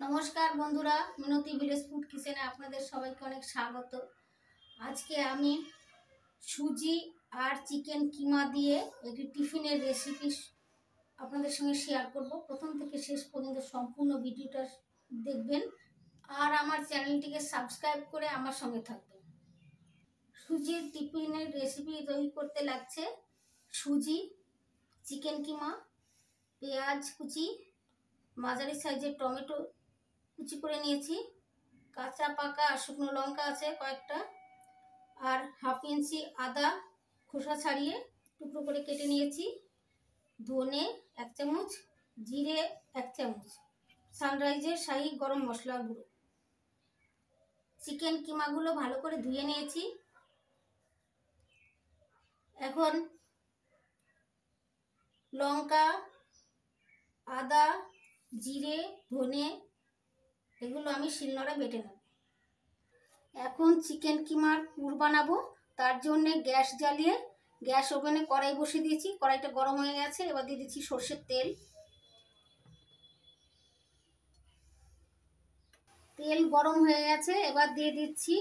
নমস্কার বন্ধুরা, মিনতি village food কিচেনে আপনাদের সবাইকে অনেক স্বাগত। আজকে আমি সুজি আর চিকেন কিমা দিয়ে একটি টিফিনের রেসিপি আপনাদের সঙ্গে শেয়ার করব। প্রথম থেকে শেষ পর্যন্ত সম্পূর্ণ ভিডিওটা দেখবেন আর আমার চ্যানেলটিকে সাবস্ক্রাইব করে আমার সঙ্গে থাকবেন। সুজির টিফিনের রেসিপি তৈরি করতে লাগছে সুজি, চিকেন কিমা, পেঁয়াজ কুচি, মাঝারি সাইজের টমেটো কুচি করে নিয়েছি, কাঁচা পাকা আর শুকনো লঙ্কা আছে কয়েকটা, আর হাফ ইঞ্চি আদা খোসা ছাড়িয়ে টুকরো করে কেটে নিয়েছি, ধনে 1 চামচ, জিরে 1 চামচ, সানরাইজের শাহি গরম মশলা গুঁড়ো। চিকেন কিমাগুলো ভালো করে ধুয়ে নিয়েছি। এখন লঙ্কা, আদা, জিরে, ধনে এগুলো আমি শিলনোড়ায় বেটে নেব। এখন চিকেন কিমার পুর বানাবো। তার জন্যে গ্যাস জ্বালিয়ে গ্যাস ওভেনে কড়াই বসিয়ে দিয়েছি। কড়াইটা গরম হয়ে গেছে, এবার দিয়ে দিচ্ছি সর্ষের তেল। তেল গরম হয়ে গেছে, এবার দিয়ে দিচ্ছি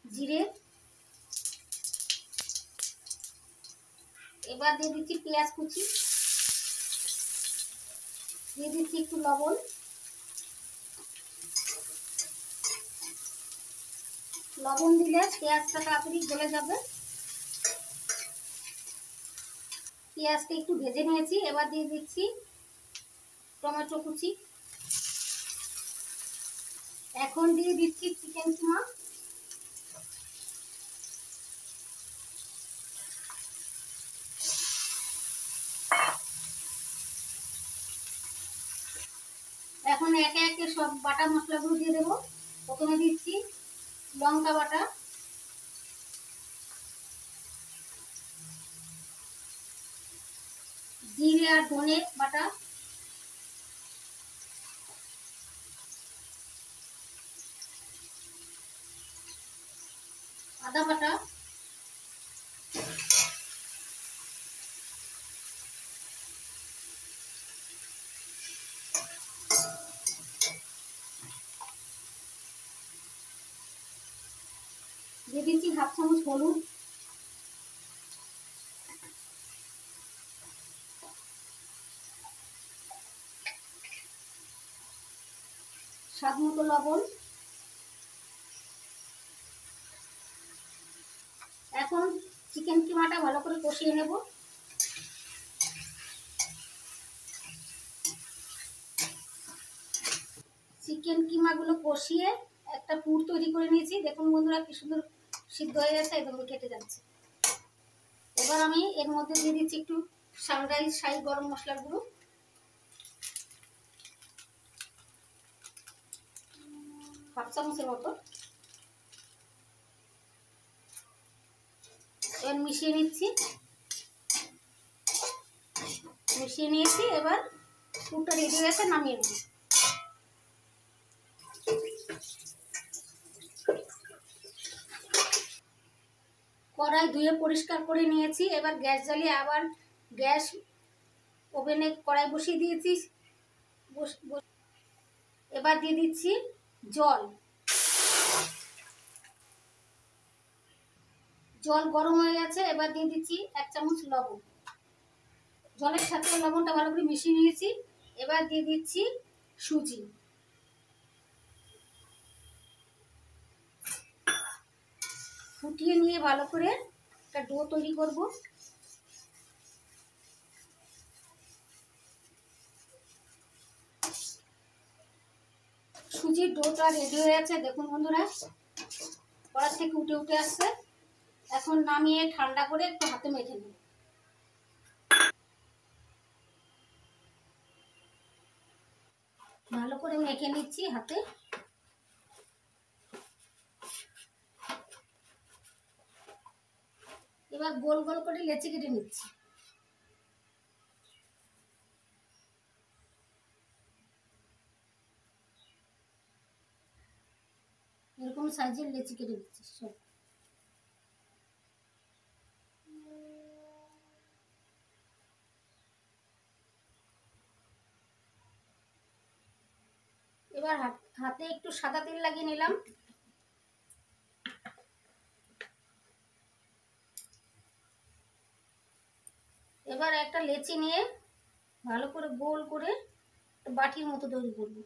জিরে, এবার দিয়ে দিচ্ছি পেঁয়াজ কুচি, দিয়ে দিচ্ছি একটু লবণ। লবণ দিলে পেঁয়াজটা তাড়াতাড়ি গলে যাবে। পেঁয়াজটা একটু ভেজে নিয়েছি, এবার দিয়ে দিচ্ছি টমেটো কুচি। এখন দিয়ে দিচ্ছি চিকেন কিমা। এখন একে একে সব বাটা মশলাগুলো দিয়ে দেবো। প্রথমে দিচ্ছি লঙ্কা বাটা, জিরে আর ধনে বাটা, আদা বাটা, দিয়ে দিচ্ছি হাফ চামচ হলুদ, স্বাদ মতো লবণ। এখন চিকেন কিমাটা ভালো করে কষিয়ে নেব। চিকেন কিমাগুলো কষিয়ে একটা পুর তৈরি করে নিয়েছি। দেখুন বন্ধুরা কি সুন্দর সিদ্ধ হয়ে গেছে, একদম কেটে যাচ্ছে। এবার আমি এর মধ্যে দিয়ে দিচ্ছি একটু সানরাইজ শাহি গরম মশলার গুঁড়ো, হাফ চামচের মতো। এবার মিশিয়ে নিচ্ছি, মিশিয়ে নিয়েছি। এবার পুরটা রেডি হয়ে গেছে, নামিয়ে নেব। কড়াই ধুয়ে পরিষ্কার করে নিয়েছি। এবার গ্যাস জ্বালিয়ে আবার গ্যাস ওভেনে কড়াই বসিয়ে দিয়েছি। এবার দিয়ে দিচ্ছি জল। জল গরম হয়ে গেছে, এবার দিয়ে দিচ্ছি 1 চামচ লবণ। জলের সাথে লবণটা ভালো করে মিশিয়ে নিয়েছি। এবার দিয়ে দিচ্ছি সুজি। ফুটিয়ে নিয়ে ভালো করে একটা ডো তৈরি করব। সুজির ডোটা রেডি হয়ে গেছে, দেখুন বন্ধুরা কড়াই থেকে উঠে উঠে আসছে। এখন নামিয়ে ঠান্ডা করে একটু হাতে মেখে নেব। ভালো করে মেখে নিচ্ছি হাতে। এবার গোল গোল করে লেচি কেটে নিচ্ছি। এরকম সাইজের লেচি কেটে নিচ্ছি সব। এবার হাতে একটু সাদা তেল লাগিয়ে নিলাম। এবার একটা লেচি নিয়ে ভালো করে গোল করে বাটির মতো তৈরি করব।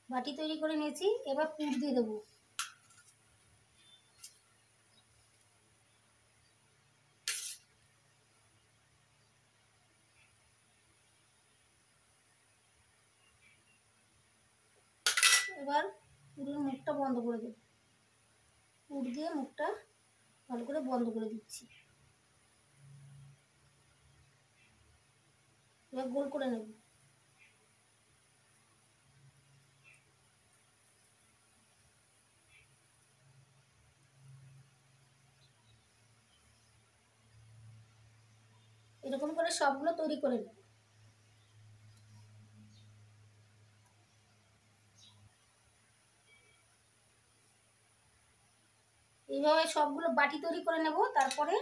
বাটি তৈরি করে নিয়েছি, এবার পুর দিয়ে দেবো। এবার পুরের মুখটা বন্ধ করে দেব। পুর দিয়ে মুখটা ভালো করে বন্ধ করে দিচ্ছি। এবার গোল করে নেব। এরকম করে সবগুলো তৈরি করে নেব। এইভাবে সবগুলো বাটি তৈরি করে নেব। তারপরে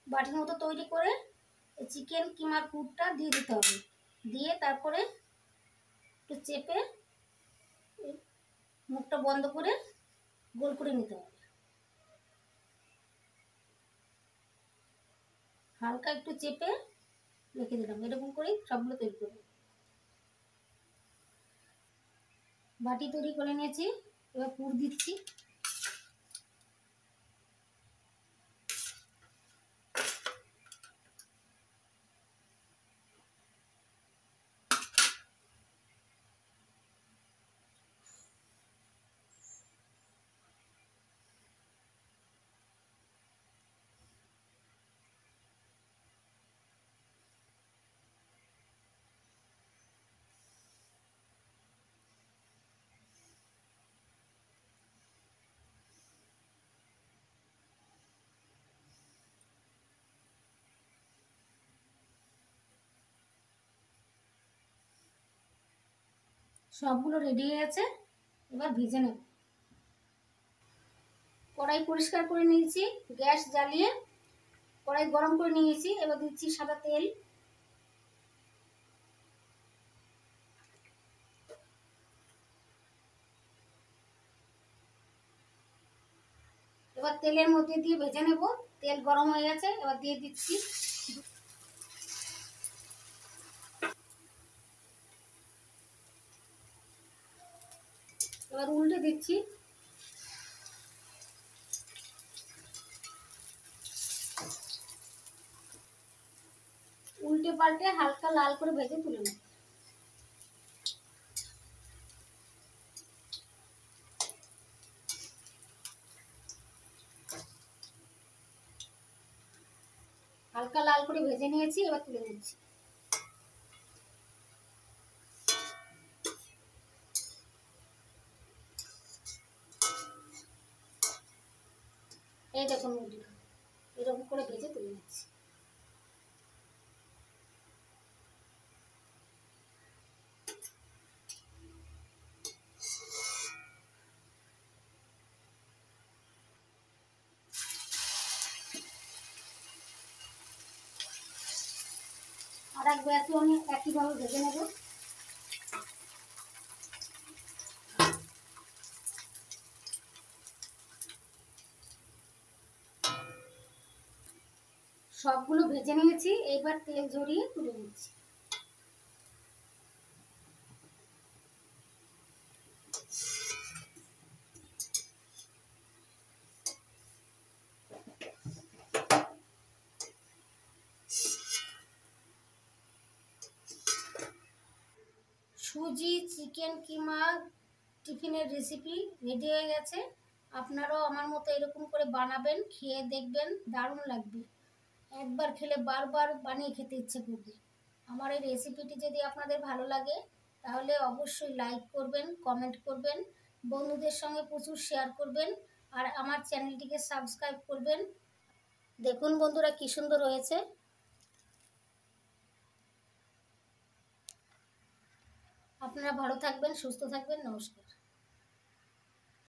বাটির মতো তৈরি করে চিকেন কিমার পুরটা দিয়ে দিতে হবে। দিয়ে তারপরে একটু চেপে মুখটা বন্ধ করে গোল করে নিতে হবে। হালকা একটু চেপে রেখে দিলাম। এরকম করেই সবগুলো তৈরি করব। বাটি তৈরি করে নিয়েছি, এবার পুর দিচ্ছি। সবগুলো রেডি হয়ে গেছে, এবার ভেজে নেব। কড়াই পরিষ্কার করে নিয়েছি, গ্যাস জ্বালিয়ে কড়াই গরম করে নিয়েছি। এবার দিচ্ছি সাদা তেল। এবার তেলের মধ্যে দিয়ে ভেজে নেব। তেল গরম হয়ে গেছে, এবার দিয়ে দিচ্ছি এবার উল্টে দিচ্ছি। উল্টে পাল্টে হালকা লাল করে ভেজে তুলে নেব। হালকা লাল করে ভেজে নিয়েছি, এবার তুলে নিচ্ছি। এই দেখুন মুরগিটা এরকম করে ভেজে তুলে নিচ্ছি। আর এক ব্যাচও আমি একইভাবে ভেজে নেব। সবগুলো ভেজে নিয়েছি, এইবার তেল ঝরিয়ে তুলে নিচ্ছি। সুজি চিকেন কিমা টিফিনের রেসিপি রেডি হয়ে গেছে। আপনারাও আমার মতো এরকম করে বানাবেন, খেয়ে দেখবেন, দারুণ লাগবে। একবার খেলে বারবার বানিয়ে খেতে ইচ্ছে করবে। আমার এই রেসিপিটি যদি আপনাদের ভালো লাগে তাহলে অবশ্যই লাইক করবেন, কমেন্ট করবেন, বন্ধুদের সঙ্গে প্রচুর শেয়ার করবেন, আর আমার চ্যানেলটিকে সাবস্ক্রাইব করবেন। দেখুন বন্ধুরা কি সুন্দর হয়েছে। আপনারা ভালো থাকবেন, সুস্থ থাকবেন। নমস্কার।